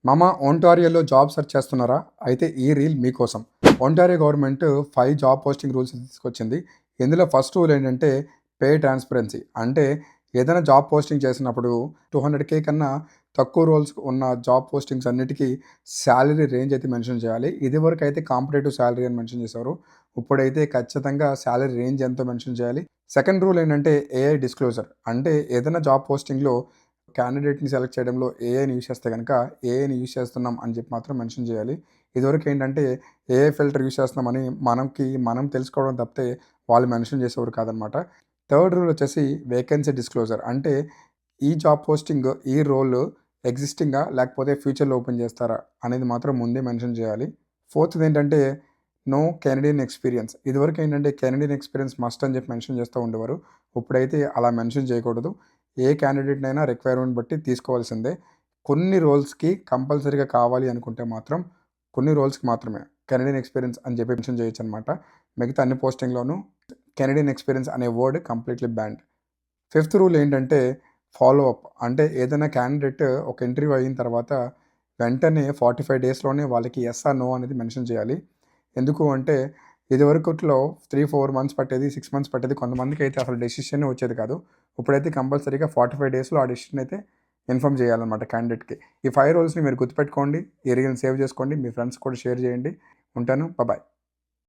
మామ ఒంటారియోలో job search చేస్తున్నారా? అయితే ఈ రీల్ మీకోసం. Ontario government 5 job posting rules తీసుకొచ్చింది. ఇందులో ఫస్ట్ రూల్ ఏంటంటే పే ట్రాన్స్‌పరెన్సీ. అంటే ఏదైనా జాబ్ పోస్టింగ్ చేసినప్పుడు 200,000 కన్నా తక్కువ రోల్స్ ఉన్న జాబ్ పోస్టింగ్స్ అన్నిటికి సాలరీ రేంజ్ అయితే మెన్షన్ చేయాలి. ఇదివరకైతే కాంపిటేటివ్ సాలరీ అని మెన్షన్ చేసేవారు. ఇప్పుడైతే ఖచ్చితంగా సాలరీ రేంజ్ ఎంతో మెన్షన్ చేయాలి. సెకండ్ రూల్ ఏంటంటే ఏఐ డిస్క్లోజర్. అంటే ఏదైనా జాబ్ పోస్టింగ్‌లో క్యాండిడేట్‌ని సెలెక్ట్ చేయడంలో ఏఐని యూజ్ చేస్తే గనక ఏఐని యూజ్ చేస్తున్నాం అని చెప్పి మాత్రం మెన్షన్ చేయాలి. ఇదివరకు ఏంటంటే ఏఐ ఫిల్టర్ యూజ్ చేస్తున్నామని మనం తెలుసుకోవడం తప్పితే వాళ్ళు మెన్షన్ చేసేవారు కాదనమాట. థర్డ్ రూల్ వచ్చేసి వేకెన్సీ డిస్క్లోజర్. అంటే ఈ జాబ్ పోస్టింగ్, ఈ రోల్ ఎగ్జిస్టింగా లేకపోతే ఫ్యూచర్‌లో ఓపెన్ చేస్తారా అనేది మాత్రం ముందే మెన్షన్ చేయాలి. ఫోర్త్‌ది ఏంటంటే నో కెనడియన్ ఎక్స్‌పీరియన్స్. ఇదివరకు ఏంటంటే కెనడియన్ ఎక్స్‌పీరియన్స్ మస్ట్ అని చెప్పి మెన్షన్ చేస్తూ ఉండేవారు. ఇప్పుడైతే అలా మెన్షన్ చేయకూడదు. ఏ క్యాండిడేట్‌నైనా రిక్వైర్మెంట్ బట్టి తీసుకోవాల్సిందే. కొన్ని రోల్స్‌కి కంపల్సరీగా కావాలి అనుకుంటే మాత్రం కొన్ని రోల్స్‌కి మాత్రమే కెనడియన్ ఎక్స్‌పీరియన్స్ అని చెప్పి మెన్షన్ చేయొచ్చనమాట. మిగతా అన్ని పోస్టింగ్‌లోనూ కెనడియన్ ఎక్స్‌పీరియన్స్ అనే word completely banned. Fifth rule ఏంటంటే ఫాలో అప్. అంటే ఏదైనా క్యాండిడేట్ ఒక ఇంటర్వ్యూ అయిన తర్వాత వెంటనే 45 డేస్‌లోనే వాళ్ళకి యెస్ ఆర్ నో అనేది మెన్షన్ చేయాలి. ఎందుకు అంటే ఇదివరకుట్లో 3, 4 మంత్స్ పట్టేది, 6 మంత్స్ పట్టేది. కొంతమందికైతే అసలు డెసిషనే వచ్చేది కాదు. ఇప్పుడైతే కంపల్సరీగా 45 డేస్‌లో ఆ డెసిషన్ అయితే ఇన్ఫార్మ్ చేయాలన్నమాట క్యాండిడేట్‌కి. ఈ 5 రూల్స్‌ని మీరు గుర్తుపెట్టుకోండి. ఈ రీల్‌ని సేవ్ చేసుకోండి. మీ ఫ్రెండ్స్‌కి కూడా షేర్ చేయండి. ఉంటాను. బాయ్.